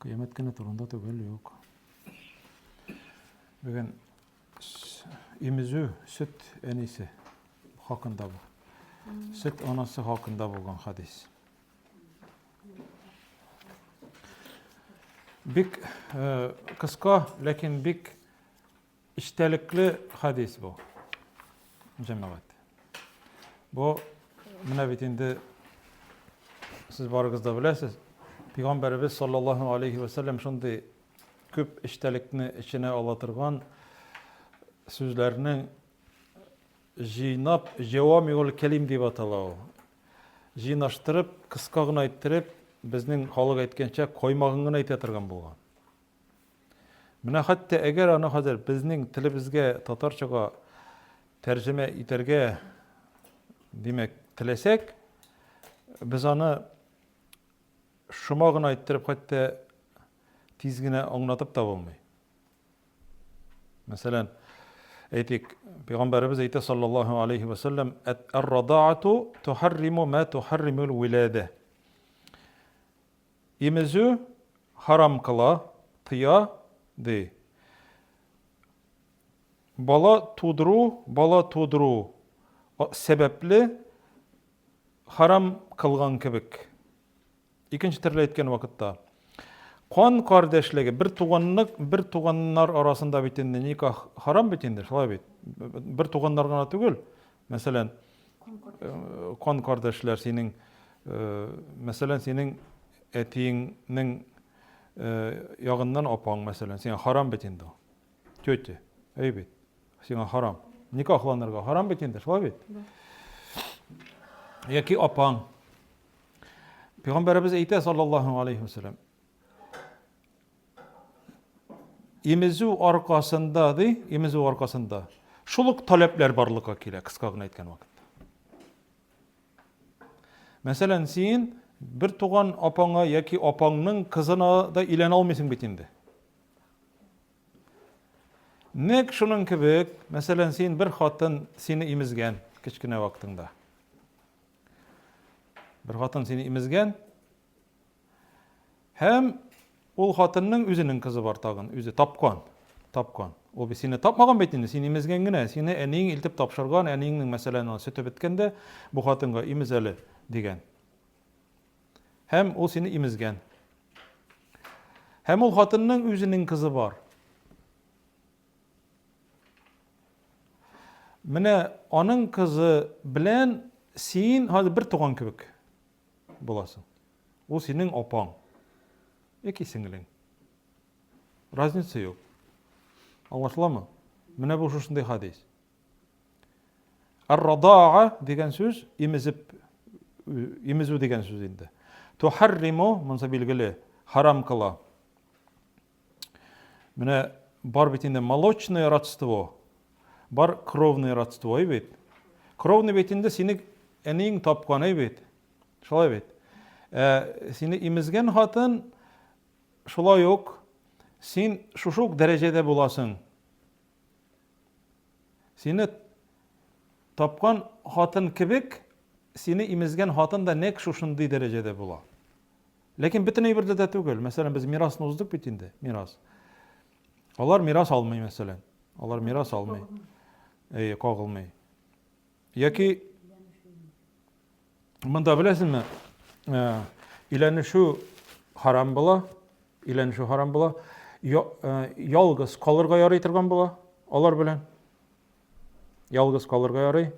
Kıyamet günü turunda tugul yok. Bugün imizü süt enisi hakkında bu. Süt anası hakkında bulgan hadis. Bik kıska lakin bik iştelikli hadis bu. Cemaat. Bu münavitinde siz barınızda bilesiz. Peygamberimiz sallallahu aleyhi ve sellem şunday köp iştelikni içine alatırgan sözlerinin jinap jevamiul kelim diye atalağı. Jinaştırıp, kıska gına aytırıp, bizning halık aytkençe koymağın gına aytırgan bolgan. Mine hatta eğer ana hazır bizning tilibizge tatarçaga tercüme iterge demek tilesek, biz onu şuma gına aytırıp hatta tizgine anlatıp da bolmay. Mesela aytik Peygamberimiz aytı sallallahu aleyhi ve sellem er-rada'atu tuharrimu ma tuharrimul vilade. İmizü haram kıla, tıya de. Bala tudru sebepli haram kılgan kibik. İkinci türlü etken vakitta. Kan kardeşligi bir tuganlar arasında bitindi nikah haram bitindi, şolay bit. Bir tuganlar gana tugul. Mesela kan kardeşler senin mesela senin etiğinin yağından apan mesela sen haram bitindi. Kötü. Ey bit. Sen haram. Nikahlanırga haram bitindi, şolay bit. Yaki apan. Peygamberimiz aytdı sallallahu aleyhi ve sellem. İmizü arkasında şuluk talepler barlığa kile kıskağına etken vakitte. Mesela sen bir tuğan apana yaki apanın kızına da ilen almıyorsun bitindi. Nek şunun gibi mesela sen bir hatın seni imizgen kiçkine vaktinde. Bir hatın seni imizgen hem ol hatının özünün kızı var tağın, özü tapkan. O bir seni tapmagan bitindi, seni imizgen gine, seni eniğin iltip tapşırgan, eniğinin mesela sütü bitkende bu hatınga imizeli degen. Hem o seni imizgen. Hem ol hatının özünün kızı var. Mine onun kızı bilen sen hadi bir tuğan kibik bulasın. O senin opan. İki singilin. Razniцы yok. Anlaşıla mı? Mine bu şunday hadis. Er-rada'a degen söz imizü degen söz indi. Tuharrimu mansa bilgili haram kıla. Mine бар bitinde молочное родство. Бар кровное родство, evet. Krovny bitinde seni enin tapkan, evet. Şolay evet. Seni imizgen hatın şolay yok. Sen şuşuk derecede bulasın. Seni tapkan hatın kibik, seni imizgen hatın da nek şuşunday derecede bula. Lakin bitine bir de tugul. Mesela biz miras nozduk bitinde, miras. Onlar miras almay mesela. Onlar miras almay. Kağılmay. Yaki mında bilesin mi? İlenişu haram bula. Yalgız kalırga yaraytırgan bula. Olar bilen. Yalgız kalırga yaray.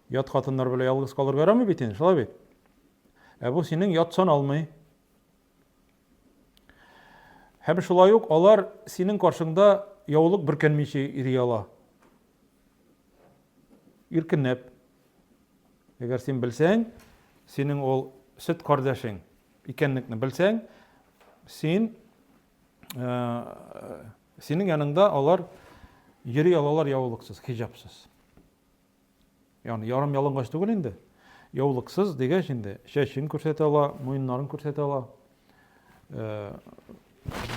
Yat hatınlar bile yalgız kalırga yaramay bitin. Şolay bit. Bu senin yatsan almay. Hem şolay yok. Olar senin karşında yavuluk birkenmişi iriyala. İrkinep. Eğer sen bilsen, senin ol süt kardeşin ikenlikni bilsen, senin yanında olar yeri alalar yavuluksuz, hicapsız. Yani yarım yalıngaç değil indi. Yavuluksuz dege şimdi şeşin kürsete ala, muyunların kürsete ala,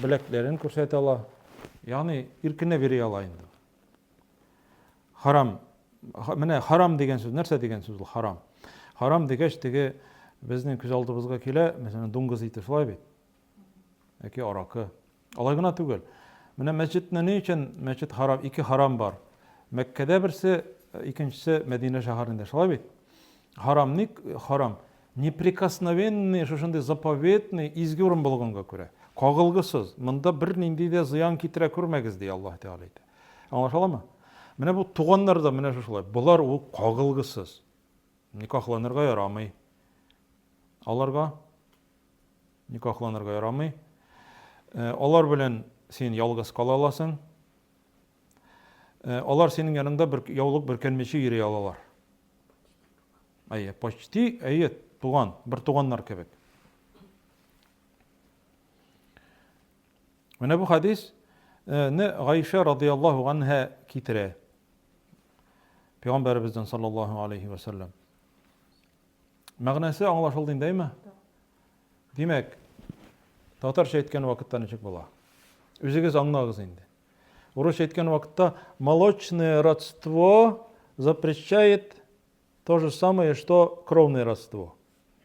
bileklerin kürsete ala. Yani irkine veri ala indi. Haram. Mine haram degen söz, nerse degen söz haram. Haram degeç dege bizning ko'z oldimizga kele, mesela dunguz iti şolay bit. яки аракы. Алай гына түгел. Менә мәчетне ни өчен мәчет харам, ике харам бар. Мәккәдә берсе, икенчесе Мәдинә шәһәрендә. Шулай бит? Харам ник харам? Неприкосновенный, шушындай заповедный, изге урын булганга күрә. Кагылгысыз. Монда бер нинди дә зыян китерә күрмәгез ди Аллаһ Тәгалә әйтә. Аңлашыламы? Менә бу туганнар да менә шулай. Булар ул кагылгысыз. Никахланырга ярамый. Аларга никахланырга ярамый. Алар белән син ялгыз кала аласың. Алар синең яныңда бер яулык бөркәнмичә йөри алалар. Почти, туган, бер туганнар кебек. Менә бу хадис Гайша радиллаһу анха китерә. Пәйгамбәребездән саллаллаһу алейхи ва саллям. Мәгънәсе аңлашылды индеме? Димәк, татарча әйткән вакытта ничек була? Үзегез аңлагыз инде. Урысча әйткән вакытта молочное родство запрещает то же самое, что кровное родство.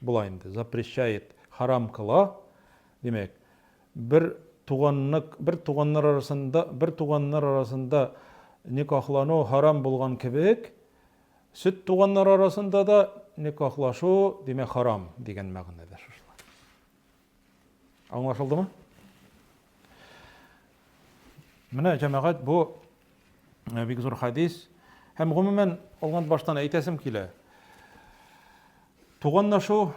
Була инде, запрещает, харам кыла. Димәк, бер туганнар арасында никахлану харам булган кебек, сөт туганнар арасында да никахлашу димәк харам дигән мәгънәдә шулай. Аңлашылдымы? Менә җәмәгать бу бик зур хадис. Һәм гомумән алган баштан әйтәсем килә. Туганнашу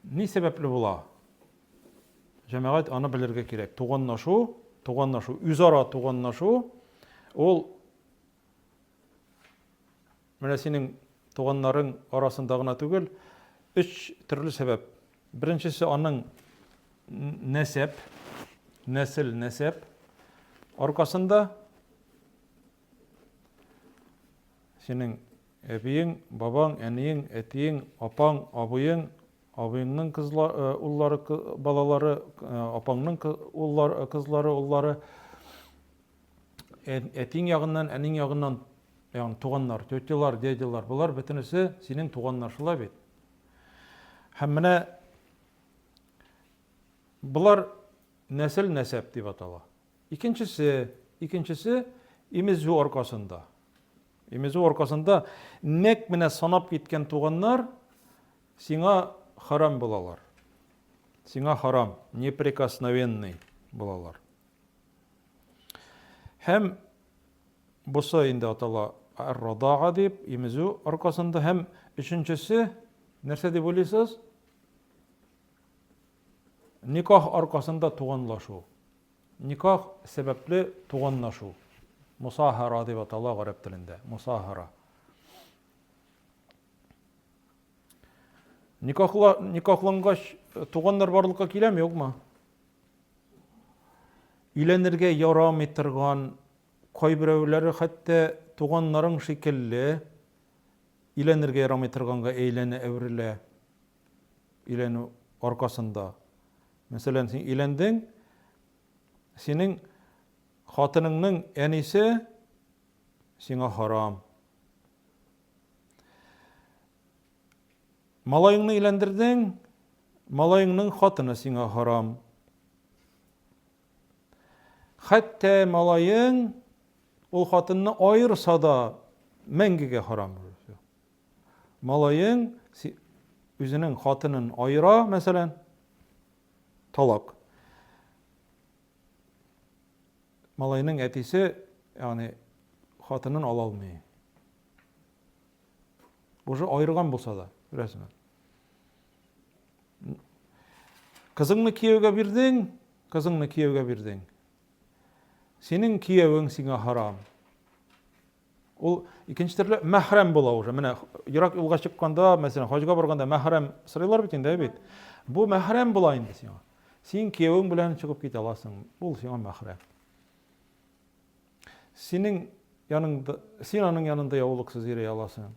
ни сәбәпле була? Җәмәгать аны белергә кирәк. Туганнашу, үзара туганнашу, ул менә синең туганнарың арасында гына түгел, 3 төрле сәбәп. Беренчесе аның нәсәп аркасында синең әбиең, бабаң, әниең, әтиең, апаң, абыең, абыеңның уллары, балалары, апаңның кызлары, уллары, әтиң ягыннан, әниң ягыннан, ягъни туганнар, тетялар, дядялар, булар бөтенесе синең туганнар шулай бит. Һәм менә булар нәсәп дип атала. Икенчесе имезу аркасында. Имезу аркасында нәк менә санап киткән туганнар сиңа харам булалар. Сиңа харам, неприкосновенный булалар. Һәм бусы инде атала ар-радаа дип, имезу аркасында, һәм өченчесе нәрсә дип уйлыйсыз? Никах аркасында туганлашу. Никах сәбәпле туганлашу. Мусахара дип атала гарәп телендә. Мусахара. Никахлангач туганнар барлыкка киләме, юкмы? Өйләнергә ярамый торган, кайберәүләре хәтта туганнарың шикелле өйләнергә ярамый торганга әйләнә, әверелә. Өйләнү аркасында. Мәсәлән, син өйләндең, синең хатыныңның әнисе сиңа харам. Малайыңны өйләндердең, малайыңның хатыны сиңа харам. Хәтта малайың ул хатынны айырса да мәңгегә харам. Малайың үзенең хатынын айыра, мәсәлән, талак. Малайның әтисе, ягъни хатынын ала алмый. Уже айырган булса да, рәсмен. Кызыңны кияүгә бирдең. Синең кияүең сиңа харам. Ул икенче төрле мәхрәм була уже. Менә ерак юлга чыкканда, мәсәлән, хаҗга барганда мәхрәм сырыйлар бит инде, бит. Бу мәхрәм була инде сиңа. Син кияүең белән чыгып китә аласың. Ул сиңа мәхрәм. Син аның янында яулыксыз йөри аласың.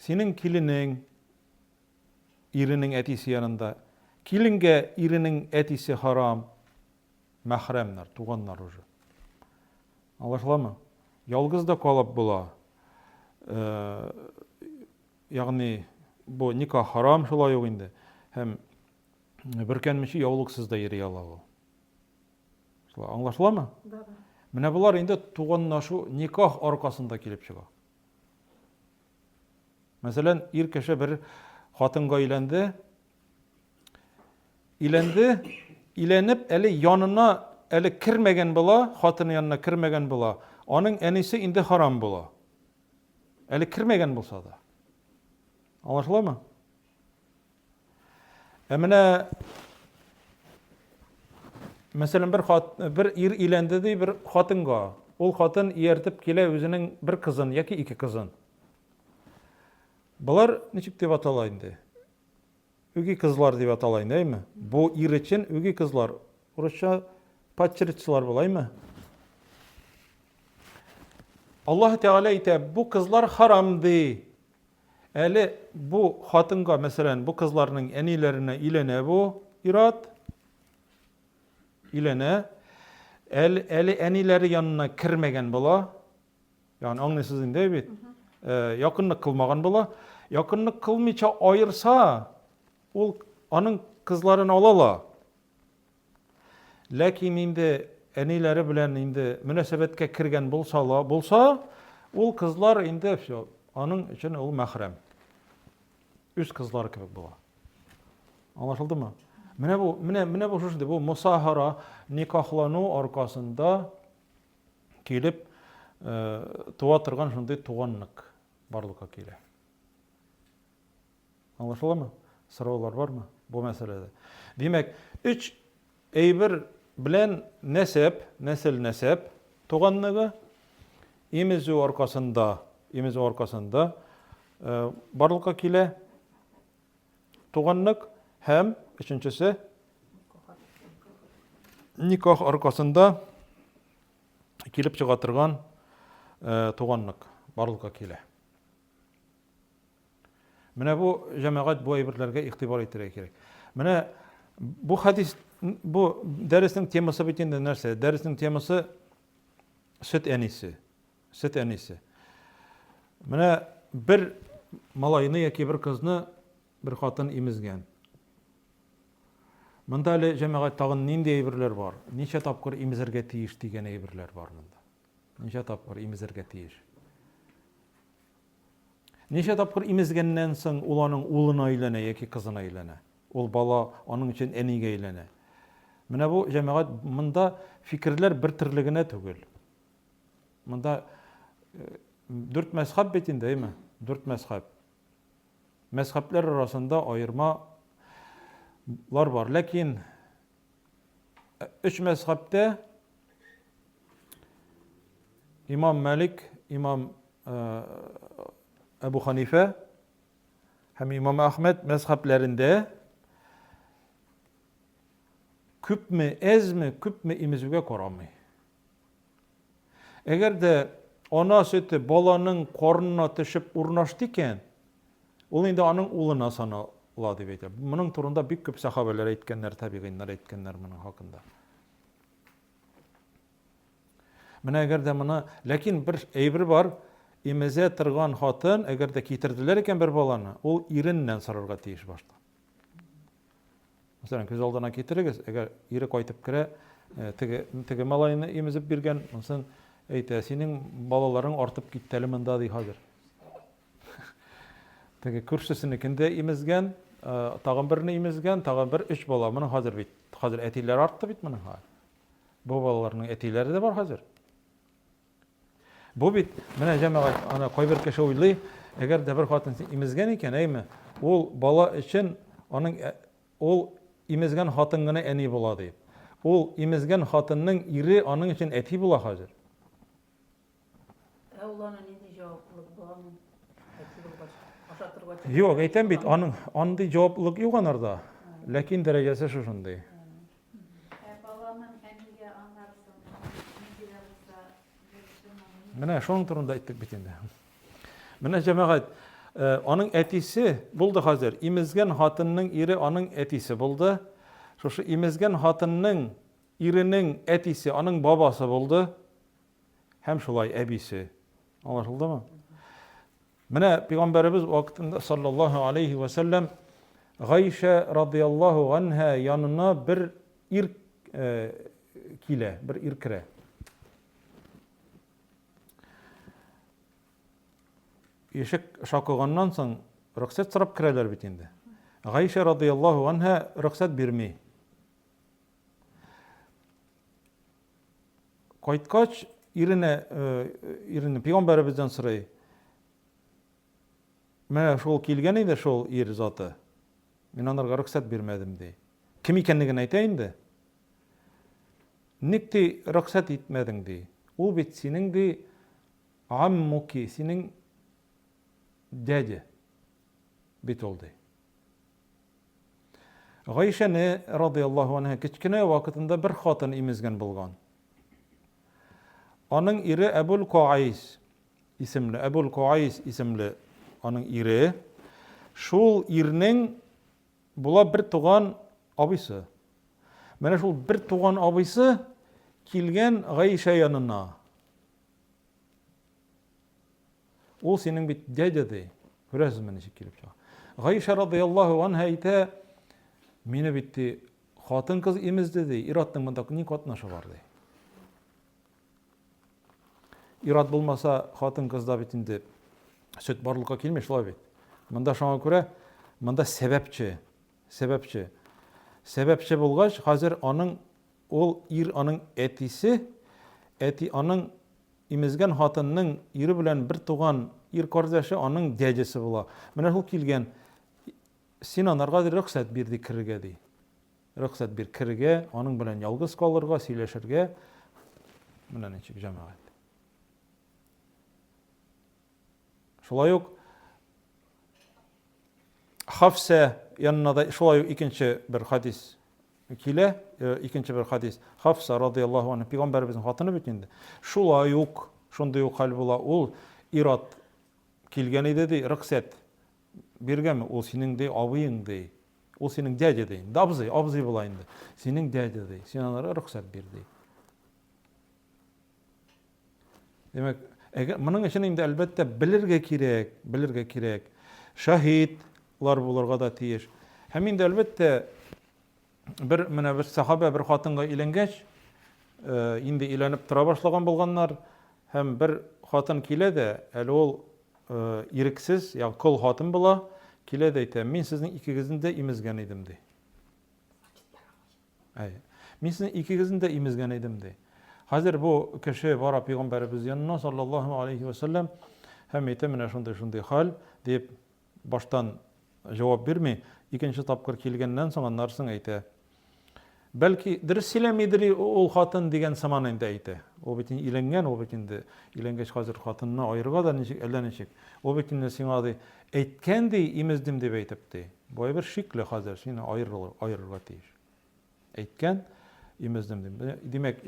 Синең киленең иренең әтисе янында. Киленгә иренең әтисе харам. Мәхрәмнәр, туганнар уже. Аңлашыламы? Ялгыз да калып була. Ягъни бу никах харам шулай ук инде. Һәм Бүркенмеші яулықсыз да ери ала ул. Аңлашыламы? Менә булар инде туганнашу никах аркасында килеп чыга. Мәсәлән, ир кеше бер хатынга өйләнде. Иленеп, әле янына әле кірмәгән була, хатын янына кірмәгән була. Аның әнисе инде харам була. Әле кірмәгән булса да. Аңлашыламы? Менә мәсәлән бер ир иләнде ди бер хатынга. Ул хатын ияртеп килә үзенең бер кызын яки ике кызын. Булар ничек дип атала инде? Үги кызлар дип атала инде, әйме? Бу ир өчен үги кызлар. Урысча падчерчылар булаймы? Аллаһ Теала әйтә, бу кызлар харам ди. Әле бу хатынга, мәсәлән, бу кызларның әниләренә иләнә бу ират. Иләнә. Әле әниләре янына кірмәгән була. Ягъни аңлыйсыз инде бит. Якынлык кылмаган була. Якынлык кылмыйча айырса, ул аның кызларын алала. Ләкин инде әниләре белән инде мөнәсәбәткә кергән булса, ул кызлар инде всё, аның өчен ул мәхрәм. Үз кызлары кебек була. Аңлашылдымы? Менә бу шундый, бу мусахара, никахлану аркасында килеп туа торган шундый туганлык барлыкка килә. Аңлашыламы? Сораулар бармы бу мәсьәләдә? Димәк, 3 әйбер белән нәсел туганлыгы имезү аркасында барлыкка килә. Туганлык һәм өченчесе никах аркасында килеп чыга торган туганлык барлыкка килә. Менә бу җәмәгать бу әйберләргә игътибар итәргә кирәк. Менә бу хадис, бу дәреснең темасы бит инде нәрсә? Дәреснең темасы сөт әнисе. Менә бер малайны яки бер кызны бер хатын имезгән. Монда әле җәмәгать тагын нинди әйберләр бар? Ничә тапкыр имезергә тиеш дигән әйберләр бар монда. Ничә тапкыр имезергә тиеш? Ничә тапкыр имезгәннән соң ул аның улына әйләнә яки кызына әйләнә. Ул бала аның өчен әнигә әйләнә. Менә бу җәмәгать монда фикерләр бер төрлегенә түгел. Монда 4 мәзһәб бит инде, әйме? 4 мәзһәб. Мәзһәбләр арасында аермалар бар. Ләкин 3 мәзһәбтә Имам Малик, Имам Әбу Ханифа һәм Имам Ахмед мәзһәбләрендә күпме имезүгә карамый. Әгәр дә ана сөте баланың карнына төшеп урнашты икән, ул инде аның улына санала дип әйтә. Моның турында бик күп сахабалар әйткәннәр, табигыйннар әйткәннәр моның хакында. Менә әгәр дә моны, ләкин бер әйбер бар, имезә торган хатын, әгәр дә китерделәр икән бер баланы, ул иреннән сорарга тиеш башта. Мәсәлән, күз алдына китерегез, әгәр ире кайтып керә, теге малайны имезеп биргән, монсын әйтә, синең балаларың артып китте әле монда ди хәзер. Теге күршесенекендә имезгән, тагын берне имезгән, тагын бер 3 бала. Моның хәзер әтиләр артты бит моның хәзер. Бу балаларның әтиләре дә бар хәзер. Бу бит менә җәмәгать ана кайбер кеше уйлый, әгәр дә бер хатын имезгән икән, әйме, ул бала өчен ул имезгән хатын гына әни була дип. Ул имезгән хатынның ире аның өчен әти була хәзер. Улана нинди җаваплылык буламы? Юк, әйтәм бит, аның андый җаваплылык юк анарда. Ләкин дәрәҗәсе шушындый. Баланың әнигә аңларсын, нинди булса, Менә шуның турында әйттек бит инде. Менә җәмәгать, аның әтисе булды хәзер. Имезгән хатынның ире аның әтисе булды. Шушы имезгән хатынның иренең әтисе аның бабасы булды. Һәм шулай әбисе. Аңлашылдымы? Менә Пәйгамбәрбез вакытында саллаллаһу алейхи ва саллям Гайша радıyallahu anha yanına bir ir kile, bir ir kire. Eşik şakıgandan soň ruhsat sorap kireler bit indi. Gayşe radıyallahu anha ruhsat bermey. Qaytkaç irine Peygamberimizden soray. Mene şol kelgen edi şol ir zatı. Men onlarga ruhsat bermedim dey. Kim ekenligini aytaýyn de. Nikti ruhsat etmediň dey. Ol bit seniň de ammuki seniň däje bit oldy. Gayşe radıyallahu anha kiçkine wagtynda bir hatyn emizgen bolgan. Onun iri Ebul Qays isimli onun iri. Şol irning bula bir tugan abysy. Mene şol bir tugan abysy kilgen Gayşe yanına. O senin bit däjedi. Göresiz meni şekilip çaq. Gayşe radıyallahu anha ite meni bitti hatyn kız emizdi dey. Iratnyň munda ni katnaşy bar dey. İrat bulmasa hatın kızda bitindi süt barlıkka kelmеш şolay bit. Mında şoňa görä mında sebepçi bolgaç hazır anyň ol ir anyň eti anyň emizgen hatynyň iri bilen bir tugan ir kardeşi anyň däjesi bola. Mene şol kelgen sen onarga ruhsat berdi kirige dey. Ruhsat bir kirige anyň bilen ýalgys kalyrga, süýleşirge mene neçik jemaat. Şolay yok. Hafsa yanına da şolay ikinci bir hadis kile, ikinci bir hadis. Hafsa radıyallahu anh Peygamberimizin hatyny bitindi. Şolay yok, şonda yok hal bola. Ol irat kelgen edi de ruhsat bergenmi? Ol seniň de abyň de. Ol seniň däje de. Abzy bolaýyndy. Seniň däje de. Sen onlara ruhsat berdi. Demek Mının için indi elbette bilirge kirek. Şahitlar bularga da tiýiş. Hem indi elbette bir sahabe bir hatynga ilengeç, indi ilenip tura başlagan bolganlar, hem bir hatyn kile de, ol iriksiz, ýa kol hatyn bola, kile de ite, men sizin ikigizinde emizgen edim de. Men sizin ikigizinde emizgen edim de. Hazır bu kişi bara Peygamberimiz yanına sallallahu aleyhi ve sellem hem ite mene şunday hal deyip baştan cevap bermey. İkinci tapkır kelgenden soň anlarsın ite. Belki dirsilemidiri ol hatyn degen samanynda ite. O bitin ilengen, o bitinde ilengeç hazır hatynyna aýyrga da neçik. O bitinde sen ady eýtkendi emizdim dep aýtypdy. Bu bir şikli hazır seni aýyrga tiýiş. Eýtken emizdim dep. Demek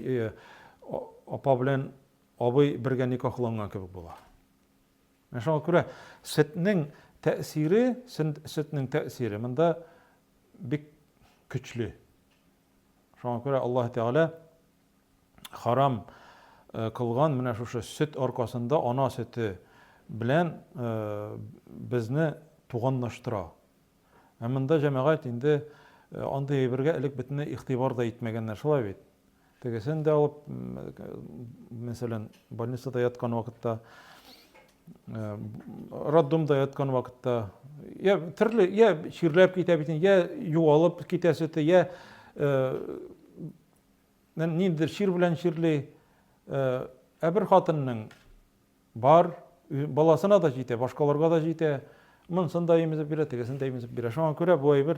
apa bilen aby birge nikahlangan kebek bolar. Şoňa görä sütniň täsiri mында bik güçlü. Şoňa görä Allah Teala haram kılgan mene şuşa süt arkasında ana sütü bilen bizni tuganlaştıra. Mында jemaat indi andy birge ilik bitini ihtibar da etmegenler şolay bit. Tegesen de alıp mesela больницада yatkan wagtda raddumda yatkan wagtda ýa şirläp gitip bitin ýa ýuwalyp giteseti ýa nindir şir bilen şirli bir hatynyň bar balasyna da jite, başgalarga da jite. Mınsında emizip bire, tegesen de emizip bire. Şoňa görä bu bir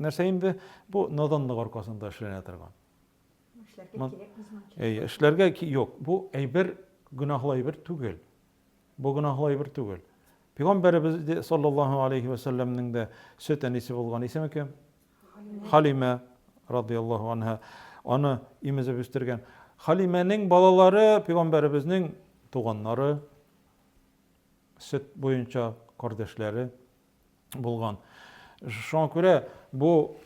nerse indi bu nadanlyk arkasynda işlene turgan. İşlerge yok. Bu bir günahly bir tugel. Bu günahly bir tugel. Peygamberimiz sallallahu aleyhi ve sellem'nin de süt enisi bolgan ismi kim? Halime radıyallahu anha. Onu emizip üstürgen. Halime'nin balalary Peygamberimizning tuganlary, süt boyunça kardeşleri bolgan. Şoňa görä bu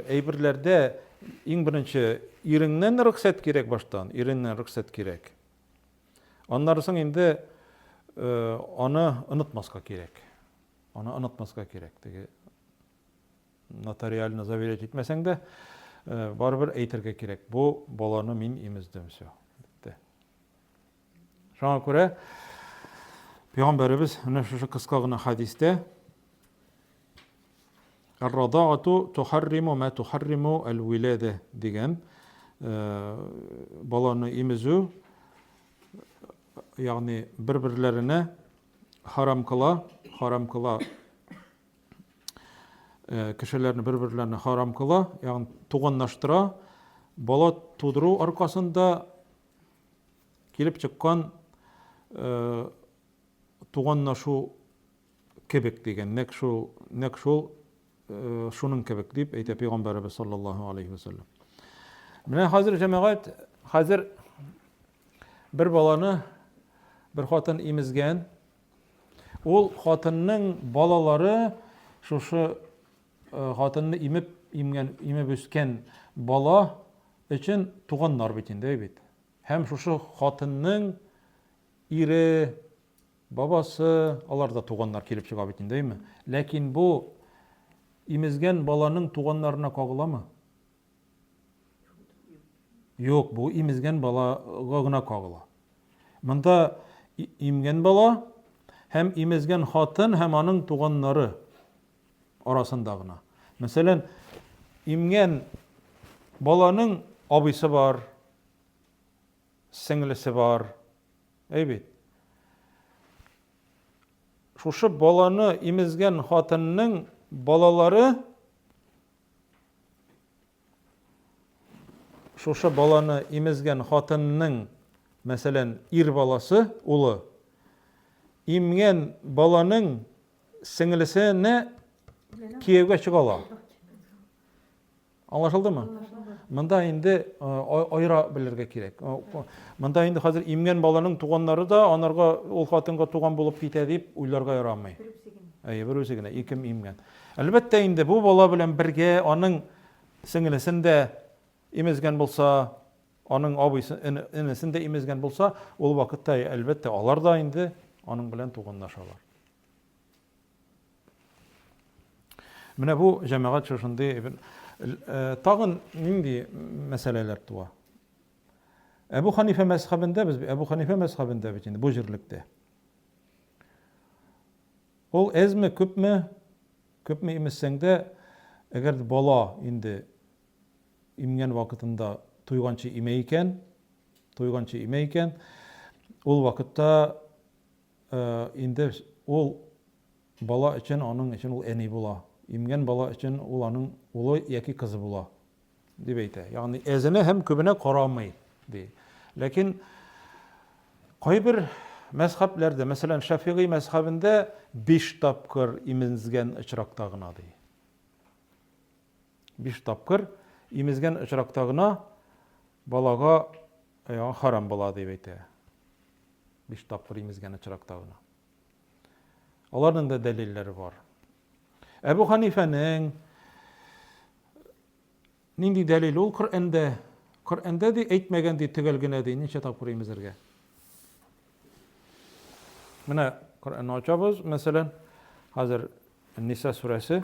eýbirlerde iň birinçi irinden ruhsat kerek baştan, irinden ruhsat kerek. Ondan soň indi onu unutmaska kerek. Onu unutmaska kerek. нотариально заверять итмәсәң дә, барыбер әйтергә кирәк. Бу баланы мин имездем, все. Бетте. Шуңа күрә Пәйгамбәребез менә шушы кыска гына хадистә «Ар-радаату тухарриму ма тухарриму ал-вилада» дигән баланы имезү, ягъни бер-берләренә харам кыла, кешеләрне бер-берләренә харам кыла, ягъни туганнаштыра, бала тудыру аркасында килеп чыккан туганнашу кебек дигән, нәкъ шул шуның кебек дип әйтә Пәйгамбәребез саллаллаһу алейхи ва саллям. Менә хәзер җәмәгать, хәзер бер баланы бер хатын имезгән. Ул хатынның балалары шушы хатынны имеп үскән бала өчен туганнар бит инде бит. Һәм шушы хатынның ире, бабасы, алар да туганнар килеп чыга бит инде. Ләкин бу имезгән баланың туганнарына кагыламы? Юк, бу имезгән балага гына кагыла. Монда имгән бала һәм имезгән хатын һәм аның туганнары арасында гына. Мәсәлән, имгән баланың абыйсы бар, сеңлесе бар. Әйбит. Шушы баланы имезгән хатынның балалары, шушы баланы имезгән хатынның, мәсәлән, ир баласы, улы, имгән баланың сеңлесенә кияүгә чыгала. Аңлашылдымы? Монда инде айыра белергә кирәк. Монда инде хәзер имгән баланың туганнары да анарга ул хатынга туган булып китә дип уйларга ярамый. Берүзе генә, икем имгән. Әлбәттә инде бу бала белән бергә аның сеңлесен дә имезгән булса, аның абыйсы, энесен дә имезгән булса, ул вакытта әлбәттә алар да инде аның белән туганнашалар. Менә бу җәмәгать шушындый тагын нинди мәсьәләләр туа. Әбу Ханифа мәзһәбендә, без Әбу Ханифа мәзһәбендә бит инде бу җирлектә. Ул әзме, күпме имезсәң дә, әгәр бала инде имгән вакытында туйганчы имә икән, ул вакытта инде ул бала өчен, аның өчен ул әни була. Имгән бала өчен ул аның улы яки кызы була дип әйтә. Ягъни әзенә һәм күбенә карамый ди. Ләкин кайбер мәзһәбләрдә, мәсәлән, Шафигый мәзһәбендә 5 тапкыр имезгән очракта гына ди. 5 тапкыр имезгән очракта гына балага харам була дип әйтә. 5 тапкыр имезгән очракта гына. Аларның да дәлилләре бар. Әбу Ханифаның нинди дәлил ул Коръәндә? Коръәндә ди әйтмәгән ди, төгәл генә ди, ничә тапкыр имезергә. Менә Коръәнне ачабыз, мәсәлән, хәзер Ниса сүрәсе.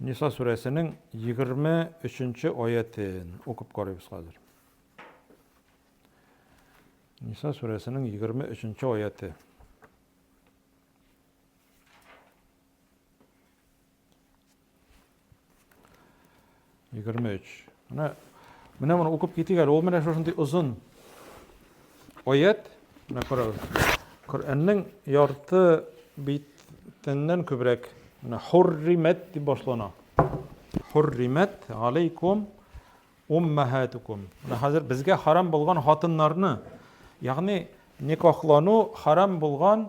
Ниса сүрәсенең 23-нче аятын укып карыйбыз хәзер. Ниса сүрәсенең 23-нче аяты. Менә моны укып китик әле. Ул менә шушындый озын аят. Менә карагыз. Коръәннең ярты битеннән күбрәк менә хурримат дип башлана. Хурримат алейкум уммахатукум. Менә хәзер безгә харам булган хатыннарны, ягъни никахлану харам булган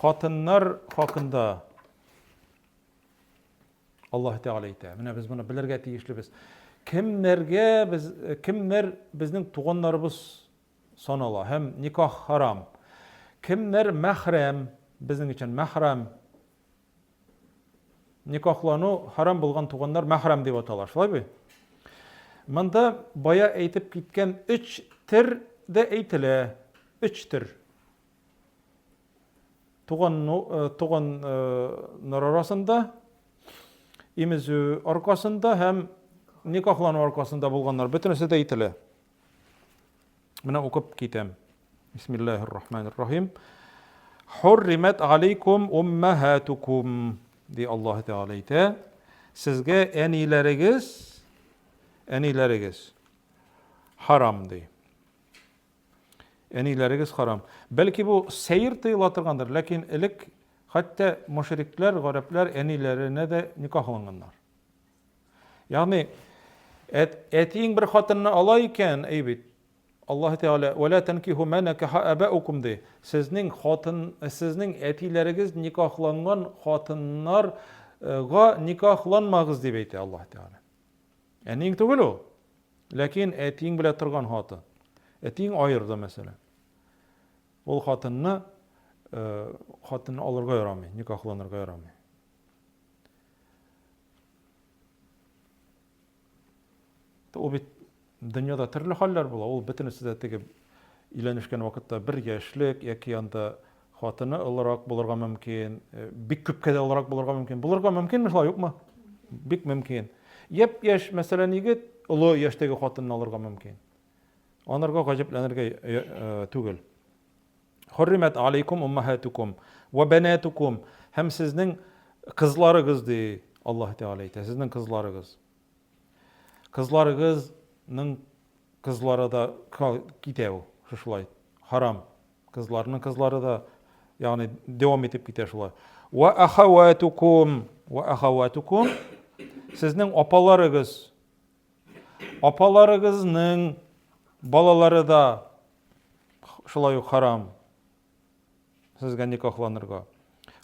хатыннар хакында Аллаһ Тәгалә әйтә. Менә без моны белергә тиешлебез. Кемнәр безнең туганнарыбыз санала һәм никах харам. Кемнәр мәхрәм, безнең өчен мәхрәм. Никахлану харам булган туганнар мәхрәм дип аталар, шулай бит? Монда бая әйтеп киткән 3 төр дә әйтелә. 3 төр. туганнар арасында, имезүү аркасында һәм никахлануу аркасында булганнар бөтенесе дә әйтелә. Менә укып китәм. Бисмиллаһир-рахманир-рахим. Хурримат алейкум уммахатукум. Ди Аллаһ Теала әйтә. Сезгә әниләрегез харам ди. Әниләрегез харам. Бәлки бу сәйр тыйыла торгандыр, ләкин элек хәтта мушриклар, гарәпләр әниләренә дә никахланганнар. Ягъни әтиң бер хатынны ала икән, әйбит. Аллаһ Теала вала танкиху ма накаха абаукум ди. Сезнең әтиләрегез никахланган хатыннарга никахланмагыз дип әйтә Аллаһ Теала. Әниң түгел ул. Ләкин әтиң белән торган хатын. Әтиң айырды мәсәлән. Ул хатынны алырга ярамый, никахланырга ярамый. Ул бит дөньяда төрле хәлләр була. Ул бөтенесе дә теге өйләнешкән вакытта бер яшьлек яки анда хатыны олорак булырга мөмкин, бик күпкә дә олорак булырга мөмкин. Булырга мөмкинме шулай юкмы? Бик мөмкин. Яшь мәсәлән егет олы яшьтәге хатынны алырга мөмкин. Анарга гаҗәпләнергә түгел. Хурримат алейкум уммахатукум ва банатукум. Һәм сезнең кызларыгыз ди Аллаһ Теала әйтә. Сезнең кызларыгыз. Кызларыгызның кызлары да китә ул шулай. Харам. Кызларның кызлары да, ягъни дәвам итеп китә шулай. Ва ахаватукум сезнең апаларыгыз. Апаларыгызның балалары да шулай ук харам. Сезгә никахланырга.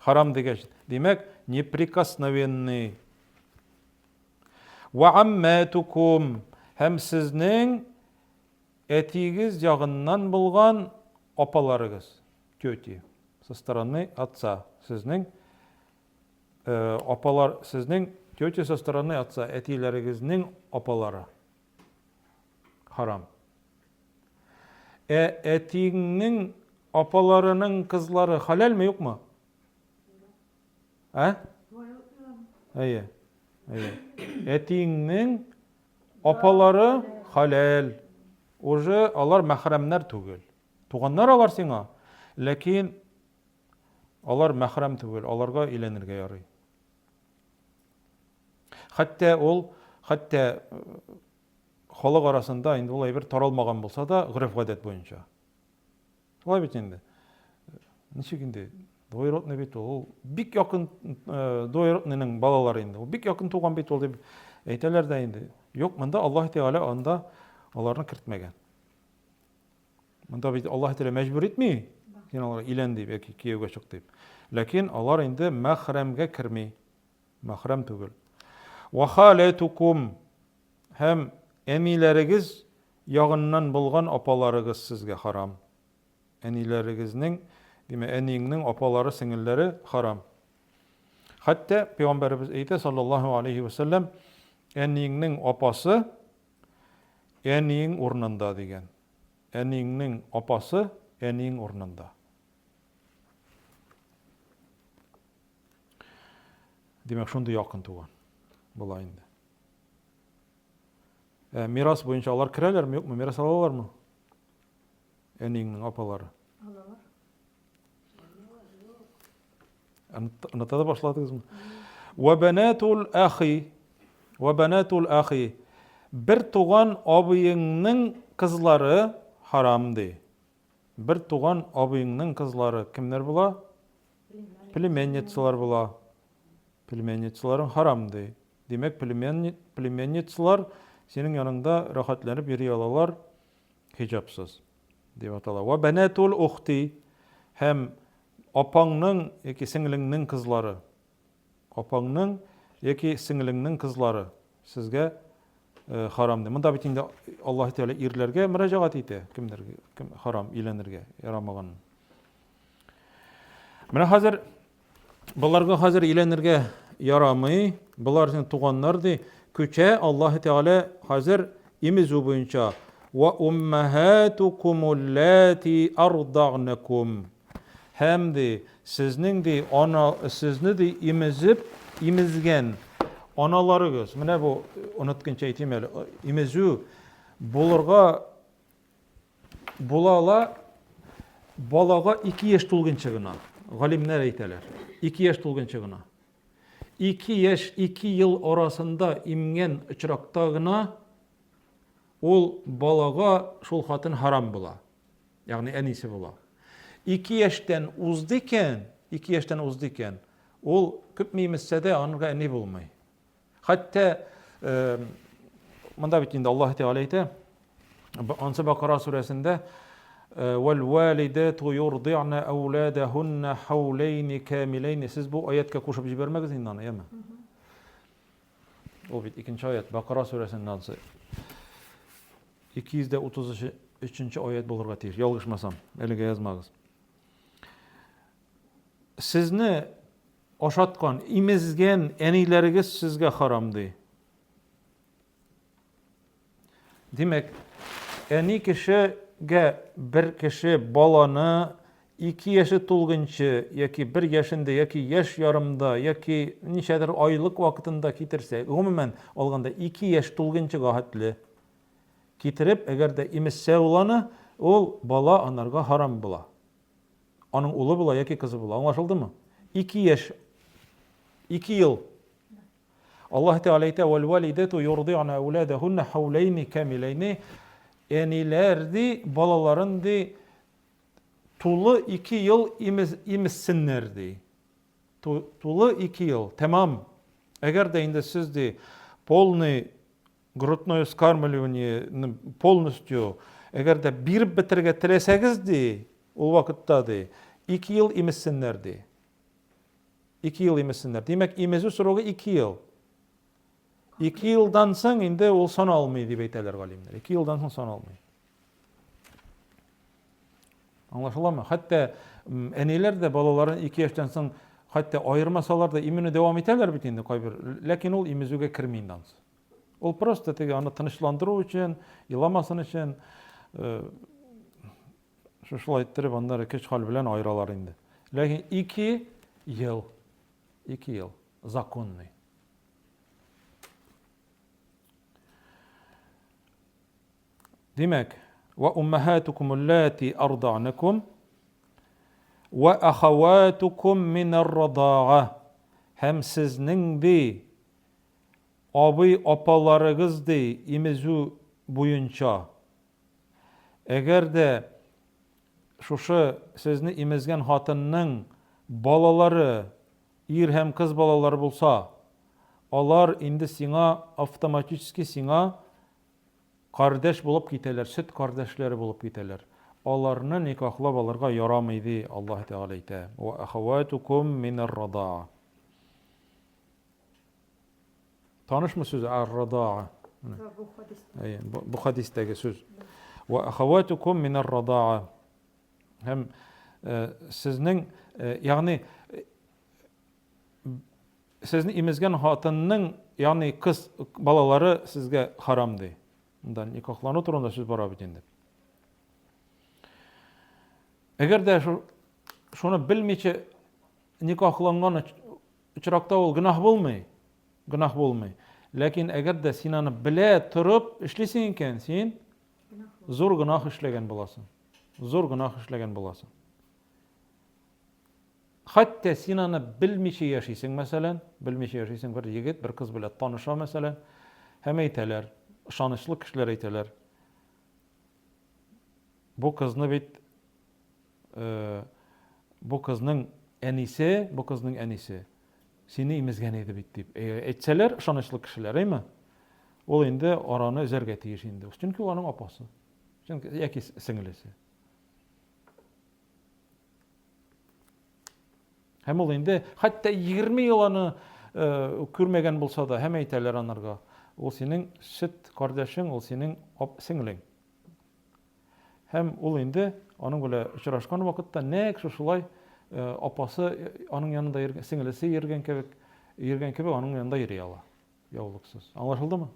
Харам дигәч, димәк, неприкосновенный. Ва амматукум һәм сезнең әтигез ягыннан булган апаларыгыз. Тёти. Со стороны отца. Сезнең апалар, сезнең тёти со стороны отца, әтиләрегезнең апалары. Харам. Әтиңнең апаларының кызлары халалме, юкмы? Әйе. Әтиңнең апалары халал. Уже алар мәхрәмнәр түгел. Туганнар алар сиңа, ләкин алар мәхрәм түгел, аларга өйләнергә ярый. Хәтта халык арасында инде ул әйбер таралмаган булса да, гырыф-гадәт буенча. Шулай бит инде. Ничек инде? Двоюродный бит ул. Бик якын двоюродныйның балалары инде. Ул бик якын туган бит ул дип әйтәләр дә инде. Юк, монда Аллаһ Теала анда аларны кертмәгән. Монда бит Аллаһ Теала мәҗбүр итми. Син аларга илән дип яки кияүгә чык дип. Ләкин алар инде мәхрәмгә керми. Мәхрәм түгел. Ва халатукум һәм әниләрегез ягыннан булган апаларыгыз сезгә харам. Әниләрегезнең, димәк, әниңнең апалары, сеңелләре харам. Хәтта Пәйгамбәрбез әйтә саллаллаһу алейхи ва саллям, әниңнең апасы әниң урынында дигән. Әниңнең апасы әниң урынында. Димәк, шундый якын туган була инде. Мирас буенча алар керәләрме, юкмы? Мирас алалармы? Әниңнең апалары. Алалар. Оныта да башладыгызмы? Ва банатул ахи. Бер туган абыеңнең кызлары харам ди. Бер туган абыеңнең кызлары кемнәр була? Племянницалар була. Племянницаларың харам ди. Димәк, племянницалар синең яныңда рахатланып йөри алалар хиҗабсыз. Дип атала. Ва банатул ухти һәм апаңның яки сеңлеңнең кызлары. Апаңның яки сеңлеңнең кызлары сезгә харам ди. Монда бит инде Аллаһ Теала ирләргә мөрәҗәгать итә. Кемнәргә харам иләнергә ярамаган. Менә хәзер буларга хәзер иләнергә ярамый. Булар син туганнар ди. Күчә Аллаһ Теала хәзер имезү буенча ва уммахатукум аллати ардагнакум. Һәм ди Sizning de sizni de imizgen analarıgız. Mine bu unutkuncha aytayım eli. Imizu bularga balaga 2 yaş tulguncha gına. Galimler aytalar. 2 yaş tulguncha gına. 2 yaş 2 yıl arasında imgen uçrakta gına ol balaga şol hatın haram bula. Yani en iyisi bula. 2 yaştan uzdiken ol köpmeymişse de anırga eni bulmay. Hatta manda bittiğinde Allah Teala ayta Ansa Bakara suresinde vel validatu yurdi'na evladahunna havleyn kamileyn. Siz bu ayetke koşup jibermegez indan yeme. O bit ikinci ayet Bakara suresinin adı. 233. ayet bulurga tiyir. Yalgışmasam, elige yazmagız. Sizni oşatkan, imizgen enileriniz sizge haramdı. Demek, eni kişiye bir kişi balanı 2 yaşı tulgunçı, yaki 1 yaşında, yaki yaş yarımda, yaki nişedir aylık vaktinde kitirse, umumen olganda 2 yaş tulgunçı gahatlı kitirip, eğer de imizse olanı, ol bala anarga haram bula. Onun ulu bula, yaki kızı bula. Anlaşıldı mı? 2 yaş, 2 yıl. Allah Teala ayta vel validetu yurdi'na evladahunna havleyn kamileyn. Enilerdi balalarındı tulu 2 yıl imizsinlerdi. Tulu 2 yıl. Tamam. Eğer de indi sizdi polny грудное скармливание полностью eğer de bir bitirge tilesegizdi o vakittadi 2 yıl imizsinlerdi. 2 yıl imizsinler. Demek imizi sürüğü 2 yıl. 2 yıldan soň indi ol son almayı diye beyteler galimler. 2 yıldan soň son almayı. Anlaşıldı mı? Hatta eniler de balaların 2 yaştan soň hatta ayırmasalar da imini devam ederler bitindi kaybır. Lakin ol imizüge kirmeyinden. Ol prosta tege onu tınışlandırуу için, yılamasın için şuşula ettirip onları keç hal bilen ayıralar indi. Lakin 2 yıl. 2 yıl. Zakonny. Demek ve ummahatukum allati arda'nakum ve ahawatukum min'r-radâ'a. Hem sizning de abi apalarınız de imizu boyunca eğer de şuşu sizni imizgen hatının balaları ir hem kız balaları bulsa alar indi sina avtomatik sina kardeş bulup giteler, süt kardeşleri bulup giteler. Alarını nikahlab alarga yaramaydı Allah Teala ayta. Ve ahawatukum min'r-radâ'a. Tanış mı söz? Ar-radâ'a. Bu hadisteki söz. Ve ahawatukum min'r-radâ'a. Hem sizning yani sizni imizgen hatının yani kız balaları sizge haramdı. Bundan nikahlanı turunda söz bara bitindi. Eğer de şunu bilmeçe nikahlangan uçrakta ol günah bulmay. Günah bulmay. Lakin eğer de sinanı bile turup işlesinken sen zor günah işlegen bulasın. Zor günah işlegen bulasın. Hatta sinanı bilmeçe yaşaysın mesela, bilmeçe yaşaysın bir yigit bir kız bile tanışa mesela, hem eyteler, şanışlı kişiler eyteler. Bu kızını bit bu kızның enisi seni imizgen edi bit deyip etseler şanışlı kişiler eymi? Ol indi aranı üzerge tiyir indi. Çünkü onun apası. Çünkü yaki singilisi. Hem ol indi hatta 20 yılanı körmegen bolsa da hem eyteler anarga. O senin süt kardeşin, o senin singilin. Hem ol indi onun böyle uçraşkan vakitte nek şuşulay apası onun yanında singilisi yergen kebek onun yanında yürüyala. Yavluksuz. Anlaşıldı mı?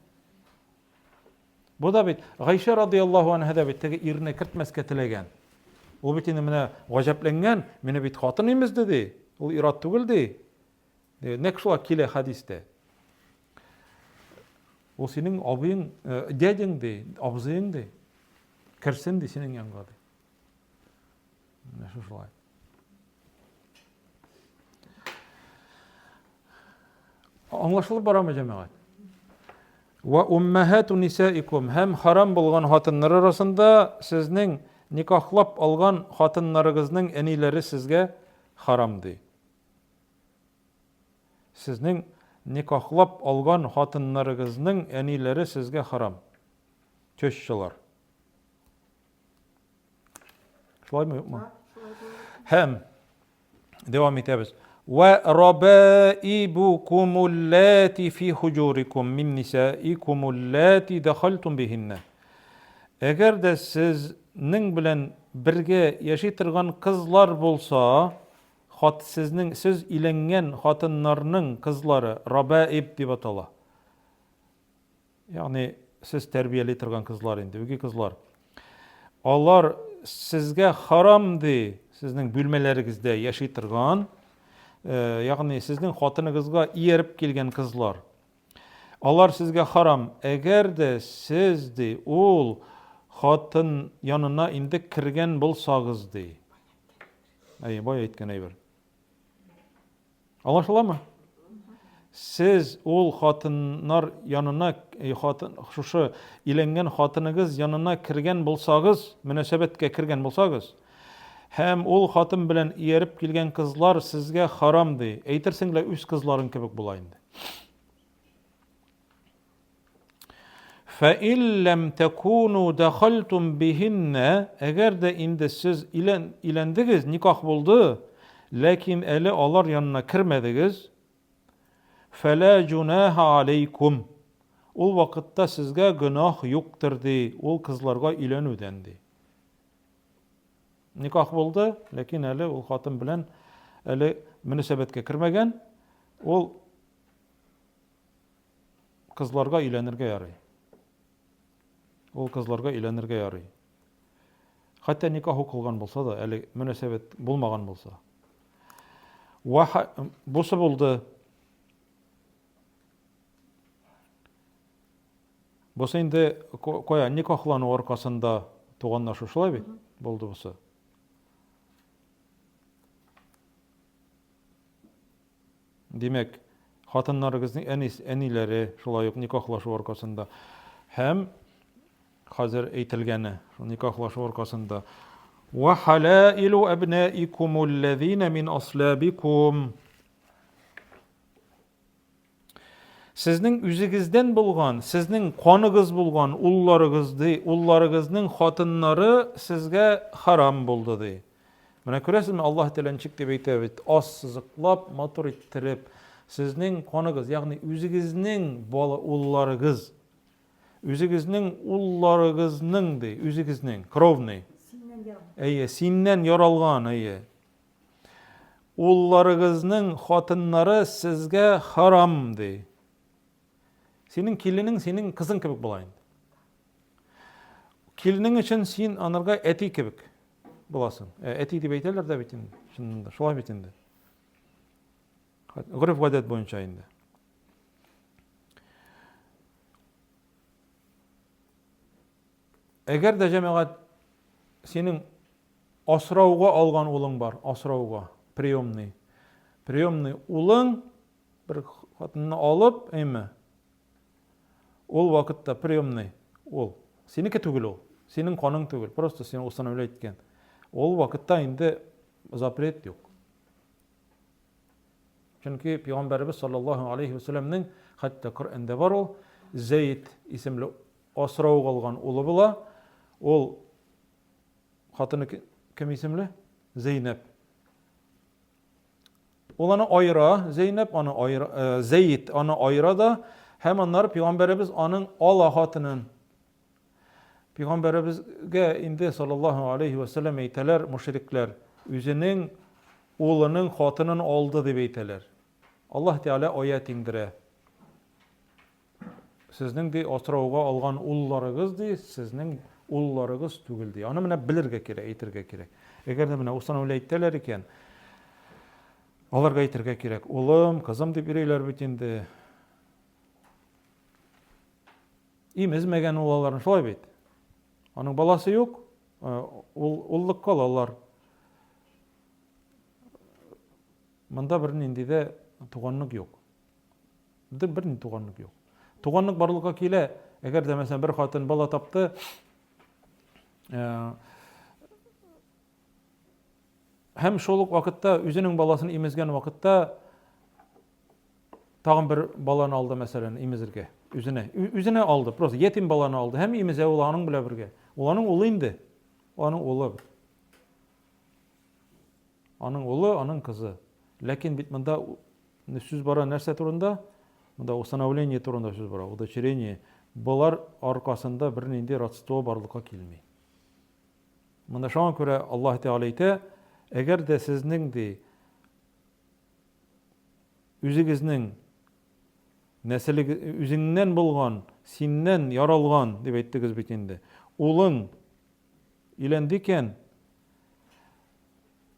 Bu da bit. Gayşe radıyallahu anh'a da bit. Irine kırtmez ketilegen. Ул бит инде менә гаҗәпләнгән, менә бит хатын имез ди. Ул ират түгел ди. Нәкъ шулай килә хадистә. Ул синең абыең, дядяң ди, абзыең ди. Керсен ди синең янга ди. Менә шулай. Аңлашылып барамы җәмәгать? Ва уммахату нисаикум, һәм харам булган хатыннар арасында сезнең никахлап алган хатыннарыгызның әниләре сезгә харам ди. Сезнең никахлап алган хатыннарыгызның әниләре сезгә харам. Төшчеләр. Шулаймы юкмы? Һәм дәвам итәбез. Ва рабаибукум аллати фи худжурикум мин нисаикум аллати дахалтум бихинна. Әгәр дә сезнең белән бергә яши торган кызлар булса, сез иләнгән хатыннарның кызлары рабаиб дип атала. Ягъни сез тәрбияли торган кызлар инде, үги кызлар. Алар сезгә харам ди, сезнең бүлмәләрегездә яши торган, ягъни сезнең хатыныгызга иереп килгән кызлар. Алар сезгә харам, әгәр дә сез ди ул хатын янына инде кергән булсагыз ди. Бай әйткән әйбер. Аңлашыламы? Сез ул хатыннар янына, шушы иләнгән хатыныгыз янына кергән булсагыз, мөнәсәбәткә кергән булсагыз, һәм ул хатын белән иереп килгән кызлар сезгә харам ди. Әйтерсең лә үз кызларың кебек була инде. فَإِنْ لَمْ تَكُونُوا دَخَلْتُمْ بِهِنَّ, әгәр дә инде сез иләндегез, никах булды, ләкин әле алар янына кирмәдегез, فَلَا جُنَاهَ عَلَيْكُمْ, ул вакытта сезгә гөнаһ юктыр ди, ул кызларга иләнүдән ди. Никах булды, ләкин әле ул хатын белән әле мөнәсәбәткә кирмәгән, ул кызларга иләнергә ярый. Ул кызларга иләнергә ярый. Хәтта никах укылган булса да, әле мөнәсәбәт булмаган булса. Бусы булды. Бусы инде кая никахлану аркасында туганнашу шулай бит? Булды бусы. Димәк, хатыннарыгызның әниләре шулай ук никахлашу аркасында һәм хәзер әйтелгәне, никахлашу аркасында. Ва халаилу абнаикум аллазина мин аслабикум. Сезнең үзегездән булган, сезнең каныгыз булган улларыгызның хатыннары сезгә харам булды ди. Менә күрәсезме, Аллаһ Тәгалә ничек дип әйтә бит, сызыклап, матур иттереп, сезнең каныгыз, ягъни үзегезнең улларыгыз, үзегезнең улларыгызның ди, үзегезнең кровный. Синнән яралган, улларыгызның хатыннары сезгә харам ди. Синең киленең синең кызың кебек була инде. Киленең өчен син анарга әти кебек буласың. Әти дип әйтәләр дә бит инде. Шунда шулай бит инде. Гырыф гадәт буенча инде. Әгәр дә җәмәгать синең асрауга алган улың бар, асрауга, приемный улың бер хатынны алып, ул вакытта приемный ул, синеке түгел ул, синең каның түгел, просто син устанавливать иткән. Ул вакытта инде запрет юк. Чөнки Пәйгамбәрбез саллаллаһу алейхи ва саллямның хәтта Коръәндә бар ул, Зәйд исемле асрауга алган улы була. Ул хатыны кем исемле? Зәйнәп. Ул аны айыра, Зәйнәп аны айыра, Зәйд аны айыра да, һәм аннары Пәйгамбәрбез аның ала хатынын. Пәйгамбәрбезгә инде саллаллаһу алейхи ва саллям әйтәләр, мушриклар, үзенең улының хатынын алды дип әйтәләр. Аллаһ Тәгалә аят индерә. Сезнең ди асрауга алган улларыгыз ди, сезнең улларыгыз түгел ди. Аны менә белергә кирәк, әйтергә кирәк. Эгер дә менә устанавливать итәләр икән, аларга әйтергә кирәк: улым, кызым дип йөриләр бит инде. Имезмәгән ул аларны, шулай бит. Аның баласы юк, уллык калалар. Монда бер нинди дә туганлык юк. Бер нинди туганлык юк. Туганлык барлыкка килә. Әгәр дә мәсәлән бер хатын бала тапты, һәм шул ук вакытта үзенең баласын имезгән вакытта тагын бер баланы алды мәсәлән имезергә. Үзенә алды, просто ятим баланы алды һәм имезә ул аның белән бергә. Ул аның улы инде. Аның улы. Аның улы, аның кызы. Ләкин бит монда сүз бара нәрсә турында? Монда установление турында сүз бара, удочерение. Булар аркасында бер нинди родство барлыкка килми. Монда шуңа күрә Аллаһ Тәгалә әйтә: әгәр дә сезнең үзегезнең үзеңнән булган, синнән яралган дип әйттегез бит инде. Улың иләнде икән,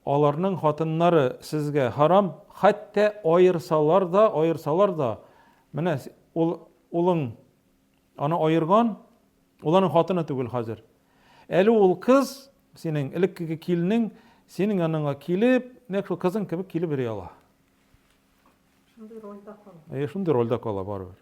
аларның хатыннары сезгә харам, хәтта айырсалар да, менә улың аны айырган, ул аның хатыны түгел хәзер. Әле ул кыз, синең элеккеге киленең, синең яныңа килеп, нәкъ шул кызың кебек килеп йөри ала. Шундый рольдә кала барыбер.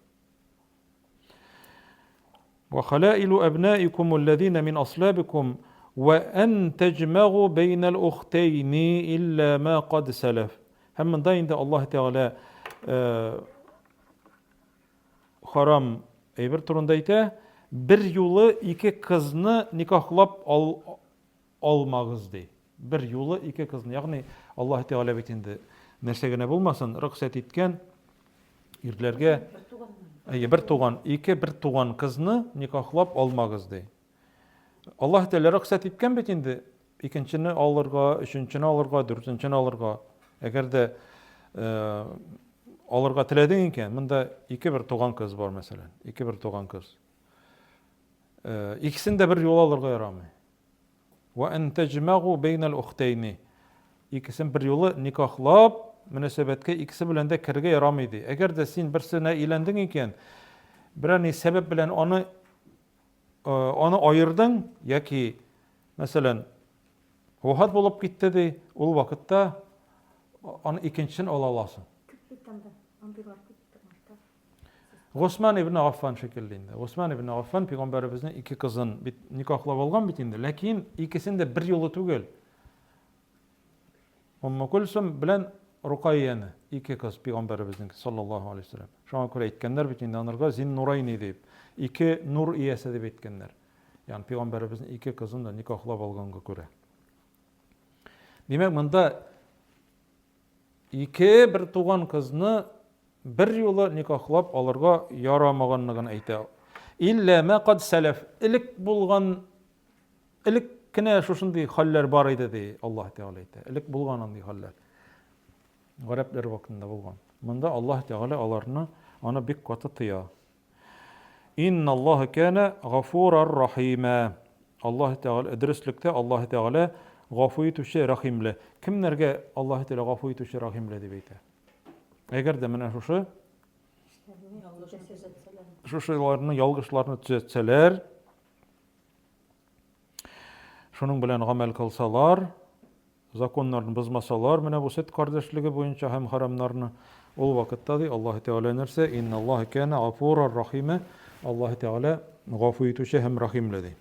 وخلائل أبنائكم الذين من أصلابكم وأن تجمعوا بين الأختين إلا ما قد سلف. Һәм монда инде Аллаһ Тәгалә харам әйбер турында әйтә: бер юлы ике кызны никахлап алмагыз ди. Бер юлы ике кызны, ягъни Аллаһ Тәгалә бит инде нәрсә генә булмасын, рөхсәт иткән ирләргә бер туган кызны никахлап алмагыз ди. Аллаһ Тәгалә рөхсәт иткән бит инде икенчене алырга, өченчене алырга, дүртенчене алырга. Әгәр дә алырга теләдең икән, монда бер туган кыз бар мәсәлән, бер туган кыз. Икесен дә бер юл алырга ярамый. Ва ан таҗмагу бейнал ухтайни. Икесен бер юлы никахлап мөнәсәбәткә икесе белән дә кергә ярамый ди. Әгәр дә син берсенә иләндең икән, берәр сәбәп белән аны айырдың, яки мәсәлән вафат булып китте ди, ул вакытта аны икенчесен ала аласың. Госман ибн Аффан шикелле инде. Госман ибн Аффан пәйгамбәребезнең ике кызын никахлап алган бит инде, ләкин икесен дә бер юлы түгел. Умму Кулсум белән Рукайяны, ике кыз пәйгамбәребезнең саллаллаһу алейһи ва саллям. Шуңа күрә әйткәннәр бит инде анырга зин нурайни дип, ике нур иясе дип әйткәннәр. Ягъни пәйгамбәребезнең ике кызын да никахлап алганга күрә. Димәк, монда бер туган кызны бер юлы никахлап алырга ярамаганлыгын әйтә. Илля ма кад салаф, элек кенә шушындый хәлләр бар иде ди Аллаһ Тәгалә әйтә. Элек булган андый хәлләр. Гарәпләр вакытында булган. Монда Аллаһ Тәгалә аны бик каты тыя. Инналлаһа кана гафурар рахима. Аллаһ Тәгалә дөрестлектә Аллаһ Тәгалә гафу итүче рахимле. Кемнәргә Аллаһ Тәгалә гафу итүче рахимле дип әйтә? Әгәр дә менә шушыларны ялгышларны төзәтсәләр, шуның белән гамәл кылсалар, законнарны бозмасалар, менә бу сөт кардәшлеге буенча һәм харамнарны, ул вакытта ди Аллаһ Тәгалә нәрсә? Инналлаһа кана гафурар рахима. Аллаһ Тәгалә гафу итүче һәм рахимле ди.